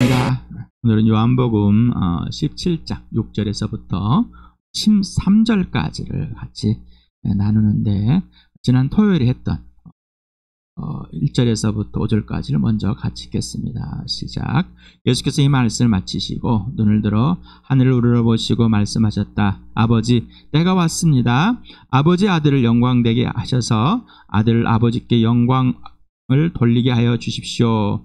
오늘은 요한복음 17장 6절에서부터 13절까지를 같이 나누는데, 지난 토요일에 했던 1절에서부터 5절까지를 먼저 같이 읽겠습니다. 시작. 예수께서 이 말씀을 마치시고 눈을 들어 하늘을 우러러보시고 말씀하셨다. 아버지, 때가 왔습니다. 아버지 아들을 영광되게 하셔서 아들 아버지께 영광을 돌리게 하여 주십시오.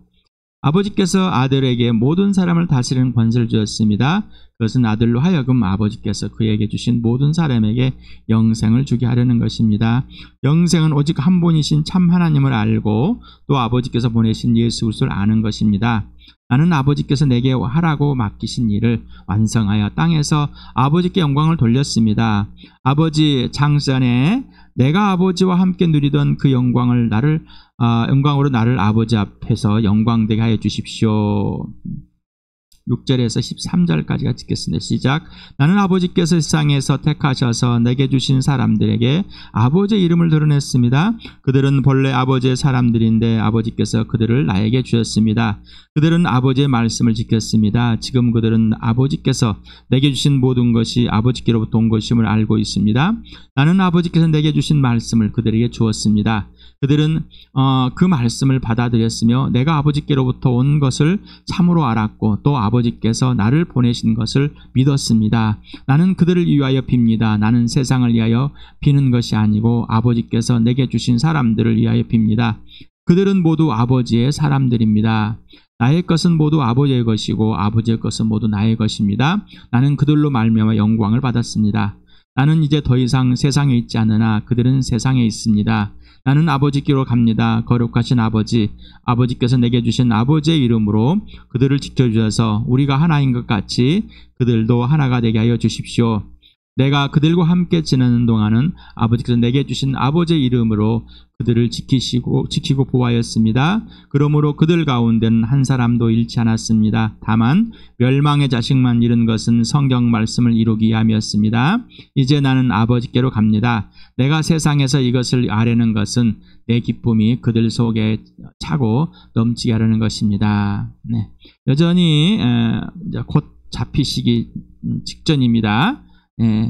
아버지께서 아들에게 모든 사람을 다스리는 권세를 주었습니다. 그것은 아들로 하여금 아버지께서 그에게 주신 모든 사람에게 영생을 주게 하려는 것입니다. 영생은 오직 한 분이신 참 하나님을 알고 또 아버지께서 보내신 예수 그리스도를 아는 것입니다. 나는 아버지께서 내게 하라고 맡기신 일을 완성하여 땅에서 아버지께 영광을 돌렸습니다. 아버지, 창세전에 내가 아버지와 함께 누리던 그 영광으로 나를 아버지 앞에서 영광되게 하여 주십시오. 6절에서 13절까지가 찍겠습니다. 시작. 나는 아버지께서 세상에서 택하셔서 내게 주신 사람들에게 아버지의 이름을 드러냈습니다. 그들은 본래 아버지의 사람들인데 아버지께서 그들을 나에게 주셨습니다. 그들은 아버지의 말씀을 지켰습니다. 지금 그들은 아버지께서 내게 주신 모든 것이 아버지께로부터 온 것임을 알고 있습니다. 나는 아버지께서 내게 주신 말씀을 그들에게 주었습니다. 그들은 그 말씀을 받아들였으며 내가 아버지께로부터 온 것을 참으로 알았고 또 아버지께서 나를 보내신 것을 믿었습니다. 나는 그들을 위하여 빕니다. 나는 세상을 위하여 비는 것이 아니고 아버지께서 내게 주신 사람들을 위하여 빕니다. 그들은 모두 아버지의 사람들입니다. 나의 것은 모두 아버지의 것이고 아버지의 것은 모두 나의 것입니다. 나는 그들로 말미암아 영광을 받았습니다. 나는 이제 더 이상 세상에 있지 않으나 그들은 세상에 있습니다. 나는 아버지께로 갑니다. 거룩하신 아버지, 아버지께서 내게 주신 아버지의 이름으로 그들을 지켜주셔서 우리가 하나인 것 같이 그들도 하나가 되게 하여 주십시오. 내가 그들과 함께 지내는 동안은 아버지께서 내게 주신 아버지의 이름으로 그들을 지키고 보호하였습니다. 그러므로 그들 가운데는 한 사람도 잃지 않았습니다. 다만 멸망의 자식만 잃은 것은 성경 말씀을 이루기 위함이었습니다. 이제 나는 아버지께로 갑니다. 내가 세상에서 이것을 아뢰는 것은 내 기쁨이 그들 속에 차고 넘치게 하려는 것입니다. 네. 여전히 이제 곧 잡히시기 직전입니다.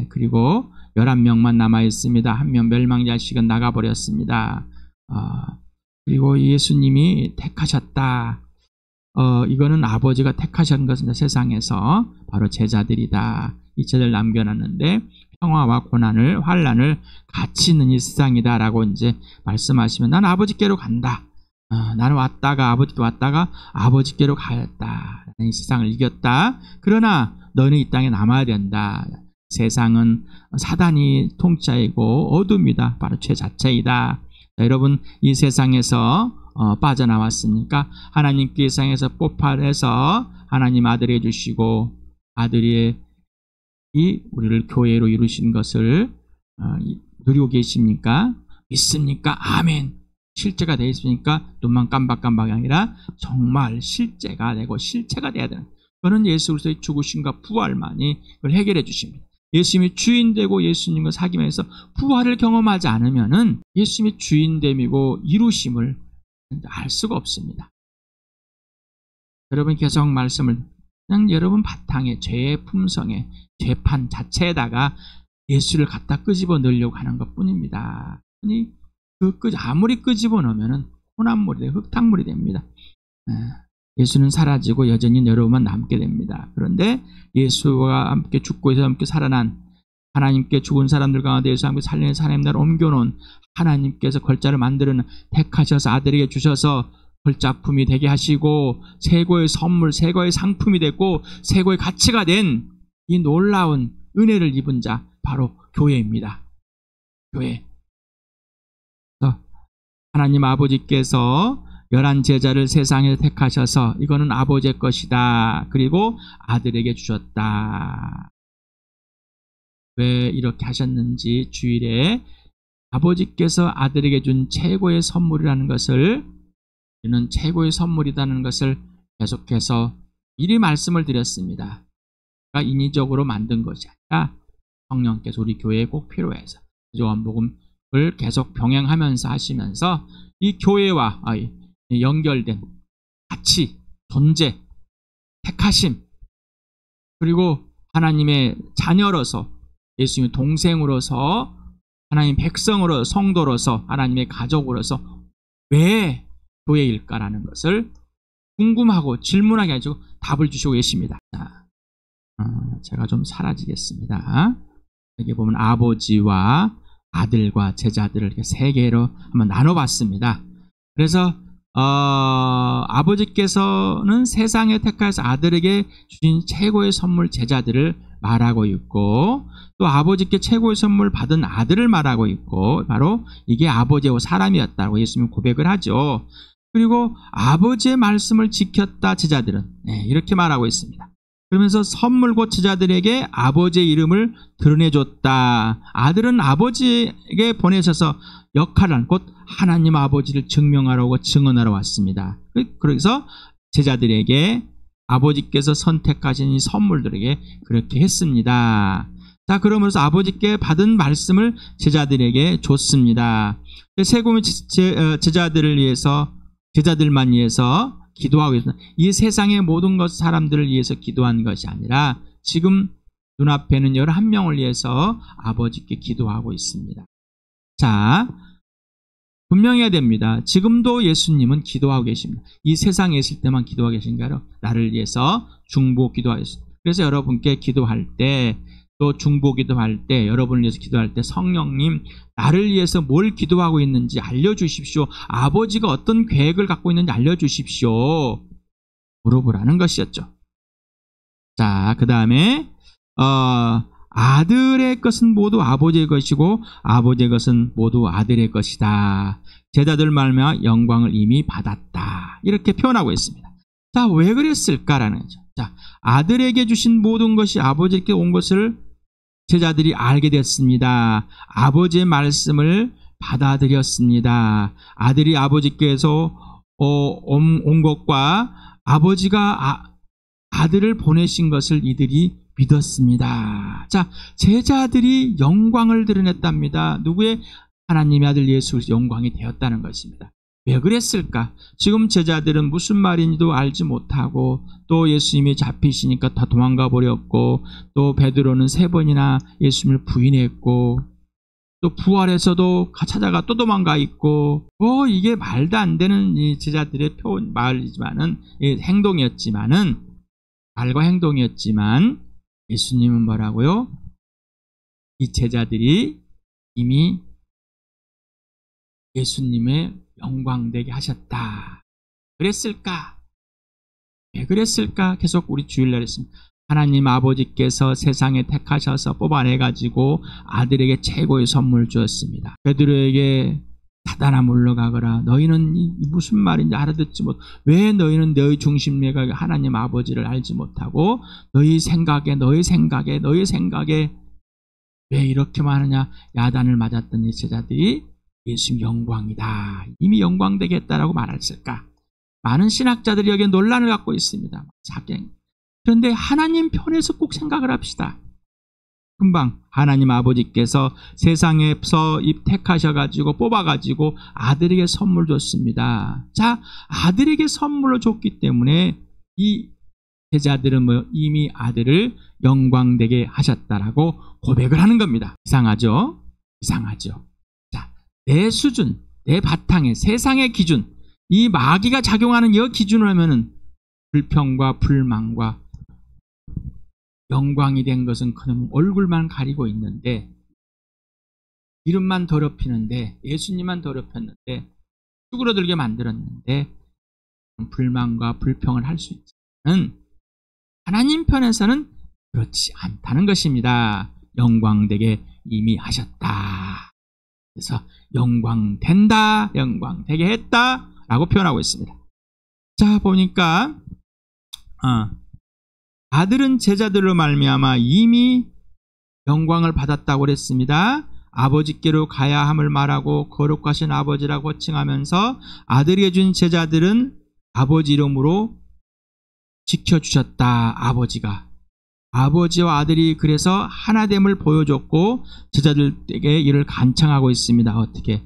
그리고 11명만 남아있습니다. 한 명 멸망자식은 나가버렸습니다. 그리고 예수님이 택하셨다. 이거는 아버지가 택하신 것은 세상에서 바로 제자들이다. 이 제자들 남겨놨는데 평화와 고난을, 환난을 같이 있는 이 세상이다 라고 이제 말씀하시면 나는 아버지께로 간다. 나는 아버지께 왔다가 아버지께로 가였다. 나는 이 세상을 이겼다. 그러나 너는 이 땅에 남아야 된다. 세상은 사단이 통치이고 어둠이다. 바로 죄 자체이다. 자, 여러분, 이 세상에서 빠져나왔으니까 하나님께 이 세상에서 뽑아내서 하나님 아들을 주시고 아들이 우리를 교회로 이루신 것을 누리고 계십니까? 믿습니까? 아멘. 실제가 되어 있으니까 눈만 깜박깜박이 아니라 정말 실제가 되고 실체가 되어야 되는, 그거는 예수 그리스도의 죽으심과 부활만이 그걸 해결해 주십니다. 예수님이 주인되고 예수님과 사귀면서 부활을 경험하지 않으면은 예수님이 주인됨이고 이루심을 알 수가 없습니다. 여러분 계속 말씀을 그냥 여러분 바탕에 죄의 품성에 죄판 자체에다가 예수를 갖다 끄집어 넣으려고 하는 것뿐입니다. 아무리 끄집어 넣으면은 혼합물이 되고 흙탕물이 됩니다. 예수는 사라지고 여전히 여러분만 남게 됩니다. 그런데 예수와 함께 죽고 예수와 함께 살아난 하나님께 죽은 사람들 가운데 예수와 함께 살리는 하나님을 옮겨놓은 하나님께서 걸자를 만드는 택하셔서 아들에게 주셔서 걸작품이 되게 하시고 최고의 선물, 최고의 상품이 됐고 최고의 가치가 된 이 놀라운 은혜를 입은 자 바로 교회입니다. 교회. 하나님 아버지께서 11 제자를 세상에 택하셔서 이거는 아버지의 것이다. 그리고 아들에게 주셨다. 왜 이렇게 하셨는지 주일에 아버지께서 아들에게 준 최고의 선물이라는 것을, 이는 최고의 선물이라는 것을 계속해서 미리 말씀을 드렸습니다. 그러니까 인위적으로 만든 것이 아니라 성령께서 우리 교회에 꼭 필요해서 요한복음을 계속 병행하면서 하시면서 이 교회와 연결된 가치, 존재, 택하심, 그리고 하나님의 자녀로서, 예수님의 동생으로서, 하나님 백성으로, 성도로서, 하나님의 가족으로서 왜 교회일까라는 것을 궁금하고 질문하게 해주고 답을 주시고 계십니다. 제가 좀 사라지겠습니다. 여기 보면 아버지와 아들과 제자들을 이렇게 세 개로 한번 나눠봤습니다. 그래서 아버지께서는 세상에 택하여서 아들에게 주신 최고의 선물 제자들을 말하고 있고, 또 아버지께 최고의 선물 받은 아들을 말하고 있고, 바로 이게 아버지와 사람이었다고 예수님은 고백을 하죠. 그리고 아버지의 말씀을 지켰다 제자들은, 이렇게 말하고 있습니다. 그러면서 선물 곧 제자들에게 아버지의 이름을 드러내줬다. 아들은 아버지에게 보내셔서 역할을, 곧 하나님 아버지를 증명하라고 증언하러 왔습니다. 그래서 제자들에게 아버지께서 선택하신 이 선물들에게 그렇게 했습니다. 자, 그러면서 아버지께 받은 말씀을 제자들에게 줬습니다. 세금의 제자들을 위해서, 제자들만 위해서 기도하고 있습니다. 이 세상의 모든 것, 사람들을 위해서 기도한 것이 아니라 지금 눈앞에는 11명을 위해서 아버지께 기도하고 있습니다. 자, 분명해야 됩니다. 지금도 예수님은 기도하고 계십니다. 이 세상에 있을 때만 기도하고 계신가요? 나를 위해서 중보 기도하겠습니다. 그래서 여러분께 기도할 때, 또 중보 기도할 때, 여러분을 위해서 기도할 때 성령님, 나를 위해서 뭘 기도하고 있는지 알려주십시오. 아버지가 어떤 계획을 갖고 있는지 알려주십시오. 물어보라는 것이었죠. 자, 그 다음에 아들의 것은 모두 아버지의 것이고 아버지의 것은 모두 아들의 것이다. 제자들 말미암아 영광을 이미 받았다. 이렇게 표현하고 있습니다. 자, 왜 그랬을까라는 거죠. 자, 아들에게 주신 모든 것이 아버지께 온 것을 제자들이 알게 됐습니다. 아버지의 말씀을 받아들였습니다. 아들이 아버지께서 온 것과 아버지가 아들을 보내신 것을 이들이 믿었습니다. 자, 제자들이 영광을 드러냈답니다. 누구의? 하나님의 아들 예수 그리스도의 영광이 되었다는 것입니다. 왜 그랬을까? 지금 제자들은 무슨 말인지도 알지 못하고, 또 예수님이 잡히시니까 다 도망가 버렸고, 또 베드로는 3번이나 예수님을 부인했고, 또 부활해서도 찾아가 또 도망가 있고, 이게 말도 안 되는 이 제자들의 말이지만은, 행동이었지만은, 말과 행동이었지만, 예수님은 뭐라고요? 이 제자들이 이미 예수님의 영광되게 하셨다. 그랬을까? 왜 그랬을까? 계속 우리 주일날 했습니다. 하나님 아버지께서 세상에 택하셔서 뽑아내가지고 아들에게 최고의 선물 주었습니다. 베드로에게 사단아 물러가거라. 너희는 무슨 말인지 알아듣지 못. 왜 너희는 너희 중심내가 하나님 아버지를 알지 못하고 너희 생각에 왜 이렇게만 하느냐. 야단을 맞았던 이 제자들이 예수님 영광이다. 이미 영광되게 했다라고 말했을까? 많은 신학자들이 여기에 논란을 갖고 있습니다. 그런데 하나님 편에서 꼭 생각을 합시다. 금방 하나님 아버지께서 세상에서 택하셔가지고 뽑아가지고 아들에게 선물 줬습니다. 자, 아들에게 선물로 줬기 때문에 이 제자들은 이미 아들을 영광되게 하셨다라고 고백을 하는 겁니다. 이상하죠? 자, 내 수준, 내 바탕에 세상의 기준, 이 마귀가 작용하는 이 기준으로 하면은 불평과 불만과 영광이 된 것은 그냥 얼굴만 가리고 있는데, 이름만 더럽히는데, 예수님만 더럽혔는데, 쭈그러들게 만들었는데 불만과 불평을 할 수 있지만 하나님 편에서는 그렇지 않다는 것입니다. 영광되게 이미 하셨다. 그래서 영광된다, 영광되게 했다 라고 표현하고 있습니다. 자, 보니까 아들은 제자들로 말미암아 이미 영광을 받았다고 그랬습니다. 아버지께로 가야 함을 말하고 거룩하신 아버지라고 호칭하면서 아들이 해준 제자들은 아버지 이름으로 지켜주셨다. 아버지와 아들이 그래서 하나됨을 보여줬고 제자들에게 이를 간청하고 있습니다. 어떻게?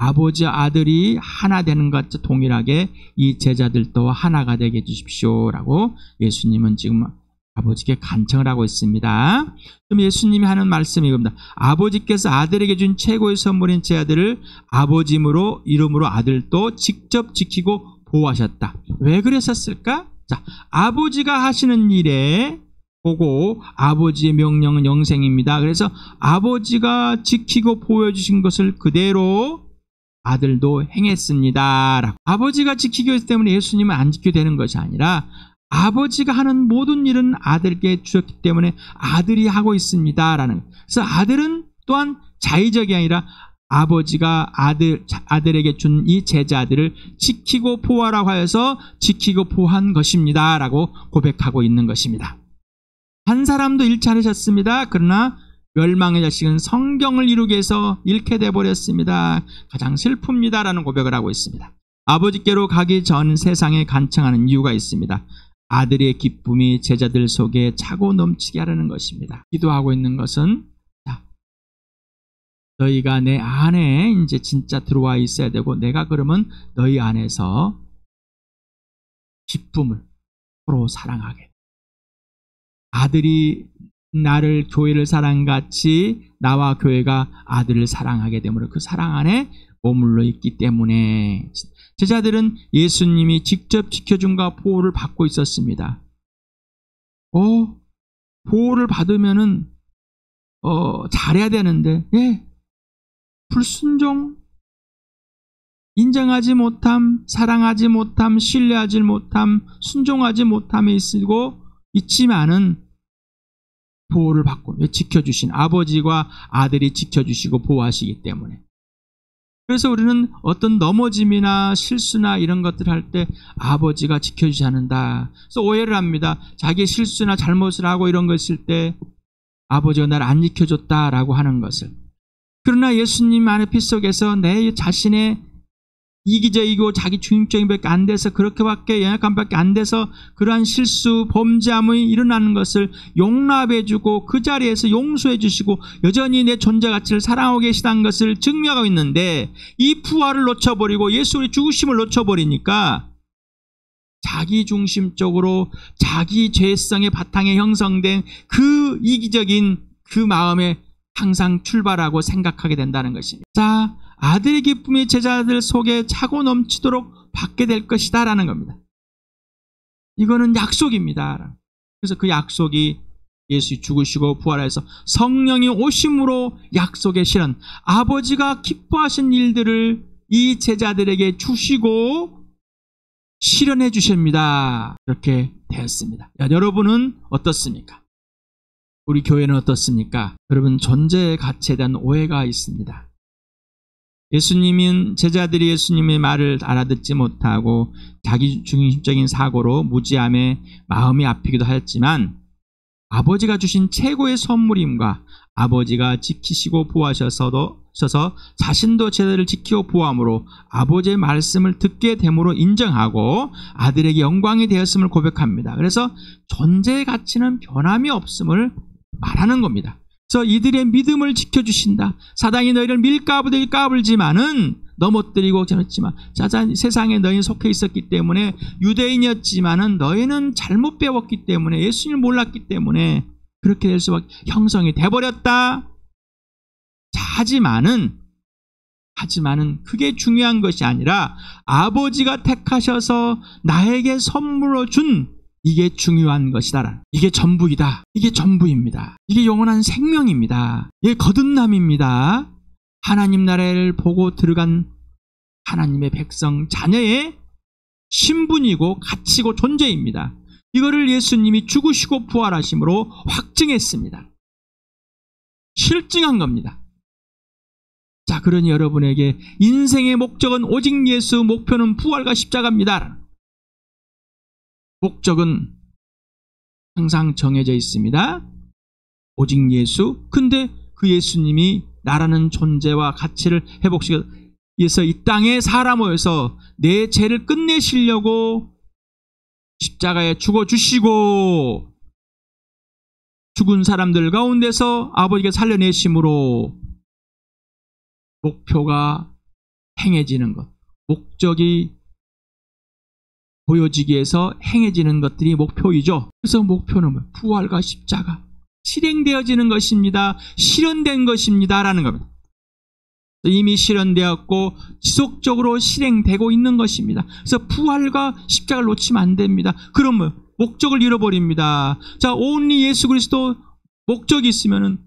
아버지 아들이 하나 되는 것과 동일하게 이 제자들도 하나가 되게 해주십시오라고 예수님은 지금 아버지께 간청을 하고 있습니다. 그럼 예수님이 하는 말씀이 이겁니다. 아버지께서 아들에게 준 최고의 선물인 제 아들을 아버지 이름으로 아들도 직접 지키고 보호하셨다. 왜 그랬었을까? 자, 아버지가 하시는 일에 보고 아버지의 명령은 영생입니다. 그래서 아버지가 지키고 보호해 주신 것을 그대로 아들도 행했습니다. 아버지가 지키기 위해서 때문에 예수님은 안 지켜야 되는 것이 아니라 아버지가 하는 모든 일은 아들에게 주셨기 때문에 아들이 하고 있습니다. 라는. 그래서 아들은 또한 자의적이 아니라 아버지가 아들에게 준 이 제자들을 지키고 보호하라고 하여서 지키고 보호한 것입니다. 라고 고백하고 있는 것입니다. 한 사람도 잃지 않으셨습니다. 그러나 멸망의 자식은 성경을 이루기 위해서 잃게 돼버렸습니다. 가장 슬픕니다. 라는 고백을 하고 있습니다. 아버지께로 가기 전 세상에 간청하는 이유가 있습니다. 아들의 기쁨이 제자들 속에 차고 넘치게 하려는 것입니다. 기도하고 있는 것은 너희가 내 안에 이제 진짜 들어와 있어야 되고 내가 그러면 너희 안에서 기쁨을 서로 사랑하게. 아들이 나를 교회를 사랑같이 나와 교회가 아들을 사랑하게 되므로 그 사랑 안에 머물러 있기 때문에 제자들은 예수님이 직접 지켜준과 보호를 받고 있었습니다. 보호를 받으면은 잘해야 되는데 불순종, 인정하지 못함, 사랑하지 못함, 신뢰하지 못함, 순종하지 못함에 있지만은 보호를 받고 지켜주신 아버지와 아들이 지켜주시고 보호하시기 때문에. 그래서 우리는 어떤 넘어짐이나 실수나 이런 것들 할 때 아버지가 지켜주지 않는다. 그래서 오해를 합니다. 자기 실수나 잘못을 하고 이런 거 있을 때 아버지가 나를 안 지켜줬다라고 하는 것을. 그러나 예수님 안의 피 속에서 내 자신의 이기적이고 자기 중립적인 밖에 안 돼서 그렇게밖에 연약함밖에 안 돼서 그러한 실수, 범죄함이 일어나는 것을 용납해주고 그 자리에서 용서해주시고 여전히 내 존재 가치를 사랑하고 계시다는 것을 증명하고 있는데 이 부활을 놓쳐버리고 예수의 죽으심을 놓쳐버리니까 자기 중심적으로 자기 죄성의 바탕에 형성된 그 이기적인 그 마음에 항상 출발하고 생각하게 된다는 것입니다. 자, 아들의 기쁨이 제자들 속에 차고 넘치도록 받게 될 것이다 라는 겁니다. 이거는 약속입니다. 그래서 그 약속이 예수 죽으시고 부활해서 성령이 오심으로 약속의 실현, 아버지가 기뻐하신 일들을 이 제자들에게 주시고 실현해 주십니다. 이렇게 되었습니다. 여러분은 어떻습니까? 우리 교회는 어떻습니까? 여러분, 존재의 가치에 대한 오해가 있습니다. 예수님은 제자들이 예수님의 말을 알아듣지 못하고 자기 중심적인 사고로 무지함에 마음이 아프기도 하였지만 아버지가 주신 최고의 선물임과 아버지가 지키시고 보호하셔서 자신도 제자들을 지키고 보호함으로 아버지의 말씀을 듣게 됨으로 인정하고 아들에게 영광이 되었음을 고백합니다. 그래서 존재의 가치는 변함이 없음을 말하는 겁니다. 그래서 이들의 믿음을 지켜주신다. 사단이 너희를 밀까 까불지만은 넘어뜨리고 저랬지만 세상에 너희는 속해 있었기 때문에 유대인이었지만은 너희는 잘못 배웠기 때문에 예수님을 몰랐기 때문에 그렇게 될 수밖에 형성이 돼버렸다. 하지만은 그게 중요한 것이 아니라 아버지가 택하셔서 나에게 선물로 준 이게 중요한 것이다. 이게 전부이다. 이게 전부입니다. 이게 영원한 생명입니다. 이게 거듭남입니다. 하나님 나라를 보고 들어간 하나님의 백성 자녀의 신분이고 가치고 존재입니다. 이거를 예수님이 죽으시고 부활하심으로 확증했습니다. 실증한 겁니다. 자, 그러니 여러분에게 인생의 목적은 오직 예수, 목표는 부활과 십자가입니다. 목적은 항상 정해져 있습니다. 오직 예수. 근데 그 예수님이 나라는 존재와 가치를 회복시켜 위해서 이 땅에 사람 모여서 내 죄를 끝내시려고 십자가에 죽어주시고 죽은 사람들 가운데서 아버지가 살려내심으로 목표가 행해지는 것, 목적이 보여지기 위해서 행해지는 것들이 목표이죠. 그래서 목표는 뭐예요? 부활과 십자가, 실행되어지는 것입니다. 실현된 것입니다. 라는 겁니다. 이미 실현되었고 지속적으로 실행되고 있는 것입니다. 그래서 부활과 십자가를 놓치면 안 됩니다. 그러면 목적을 잃어버립니다. 자, 온리 예수 그리스도 목적이 있으면은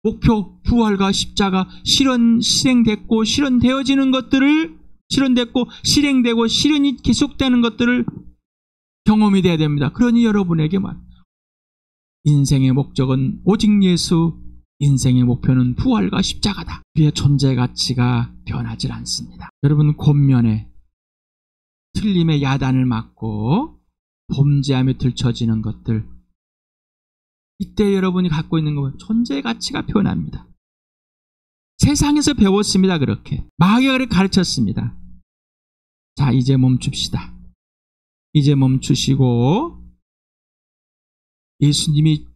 목표, 부활과 십자가, 실행됐고 실현되어지는 것들을, 실현됐고 실행되고 실현이 계속되는 것들을 경험이 돼야 됩니다. 그러니 여러분에게만 인생의 목적은 오직 예수, 인생의 목표는 부활과 십자가다. 우리의 존재 가치가 변하지 않습니다. 여러분, 권면에 틀림의 야단을 맞고 범죄함에 들춰지는 것들, 이때 여러분이 갖고 있는 것은 존재 가치가 변합니다. 세상에서 배웠습니다. 그렇게 마귀가 가르쳤습니다. 자, 이제 멈춥시다. 이제 멈추시고 예수님이,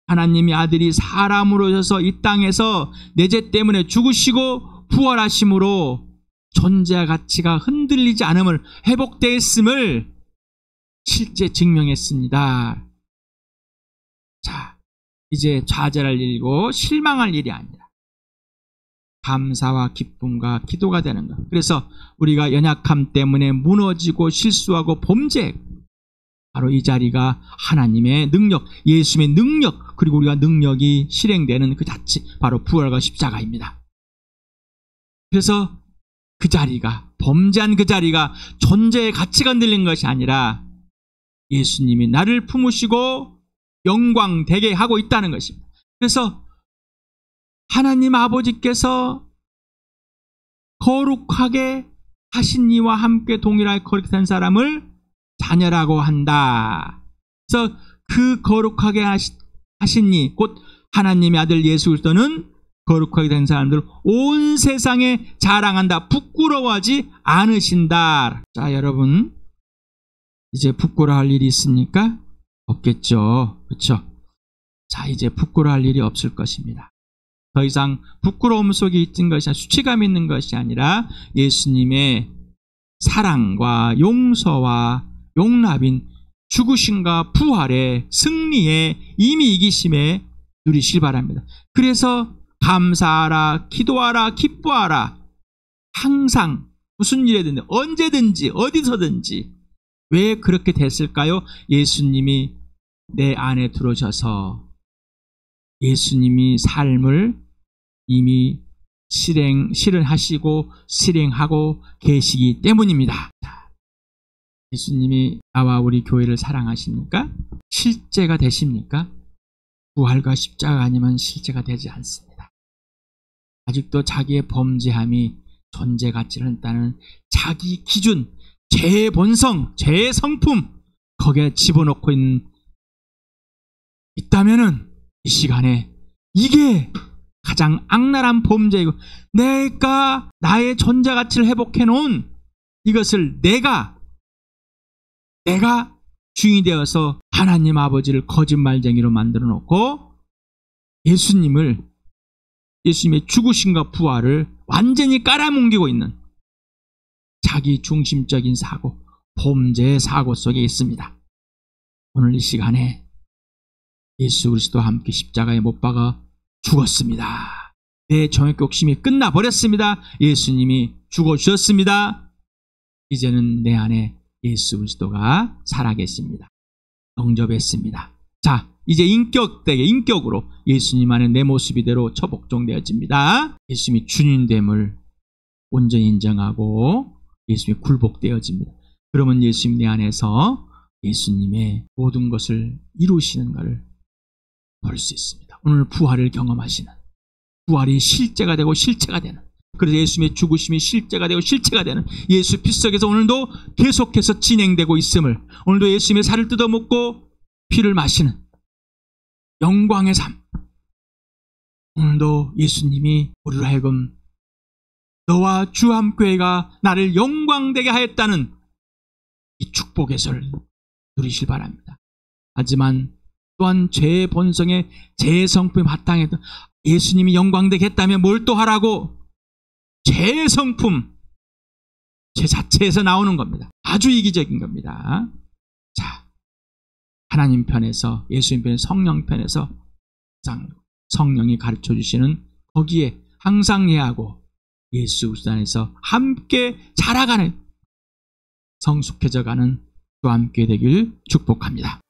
하나님의 아들이 사람으로 오셔서 이 땅에서 내 죄 때문에 죽으시고 부활하심으로 존재 가치가 흔들리지 않음을, 회복되었음을 실제 증명했습니다. 자, 이제 좌절할 일이고 실망할 일이 아니라 감사와 기쁨과 기도가 되는 것. 그래서 우리가 연약함 때문에 무너지고 실수하고 범죄, 바로 이 자리가 하나님의 능력, 예수님의 능력, 그리고 우리가 능력이 실행되는 그 자체, 바로 부활과 십자가입니다. 그래서 그 자리가, 범죄한 그 자리가 존재의 가치가 흔들린 것이 아니라 예수님이 나를 품으시고 영광되게 하고 있다는 것입니다. 그래서 하나님 아버지께서 거룩하게 하신 이와 함께 동일하게 거룩한 사람을 자녀라고 한다. 그래서 그 거룩하게 하신 이, 곧 하나님의 아들 예수 그리스도는 거룩하게 된 사람들 온 세상에 자랑한다. 부끄러워하지 않으신다. 자, 여러분, 이제 부끄러워할 일이 있습니까? 없겠죠. 그렇죠? 자, 이제 부끄러워할 일이 없을 것입니다. 더 이상 부끄러움 속에 있던 것이 아니라, 수치감 있는 것이 아니라 예수님의 사랑과 용서와 용납인 죽으심과 부활의 승리에 이미 이기심에 누리시길 바랍니다. 그래서 감사하라, 기도하라, 기뻐하라. 항상 무슨 일이든지 언제든지 어디서든지. 왜 그렇게 됐을까요? 예수님이 내 안에 들어오셔서 예수님이 삶을 이미 실현하시고 실행하고 계시기 때문입니다. 예수님이 나와 우리 교회를 사랑하십니까? 실제가 되십니까? 부활과 십자가 아니면 실제가 되지 않습니다. 아직도 자기의 범죄함이 존재 가치를 한다는 자기 기준, 죄의 본성, 죄의 성품, 거기에 집어넣고 있다면은 이 시간에 이게 가장 악랄한 범죄이고, 내가 나의 존재 가치를 회복해 놓은 이것을 내가 주인이 되어서 하나님 아버지를 거짓말쟁이로 만들어 놓고 예수님의 죽으심과 부활을 완전히 깔아뭉개고 있는 자기 중심적인 사고, 범죄의 사고 속에 있습니다. 오늘 이 시간에 예수 그리스도와 함께 십자가에 못 박아 죽었습니다. 내 정욕 욕심이 끝나버렸습니다. 예수님이 죽어주셨습니다. 이제는 내 안에 예수 그리스도가 살아계십니다. 영접했습니다. 자, 이제 인격으로 예수님 안에 내 모습 이대로 처복종되어집니다. 예수님이 주님됨을 온전히 인정하고 예수님이 굴복되어집니다. 그러면 예수님 내 안에서 예수님의 모든 것을 이루시는 것을 볼 수 있습니다. 오늘 부활을 경험하시는, 부활이 실제가 되고 실체가 되는, 그래서 예수님의 죽으심이 실제가 되고 실체가 되는 예수 피 속에서 오늘도 계속해서 진행되고 있음을, 오늘도 예수님의 살을 뜯어먹고 피를 마시는 영광의 삶, 오늘도 예수님이 우리로 하여금 너와 주함교회가 나를 영광되게 하였다는 이 축복에서를 누리실 바랍니다. 하지만 또한 죄의 본성에 죄의 성품이 바탕에 예수님이 영광되게 했다면 뭘 또 하라고? 죄의 성품, 죄 자체에서 나오는 겁니다. 아주 이기적인 겁니다. 자, 하나님 편에서, 예수님 편에서, 성령 편에서 성령이 가르쳐 주시는 거기에 항상 예하고 예수 그리스도 안에서 함께 자라가는, 성숙해져가는 또 함께 되길 축복합니다.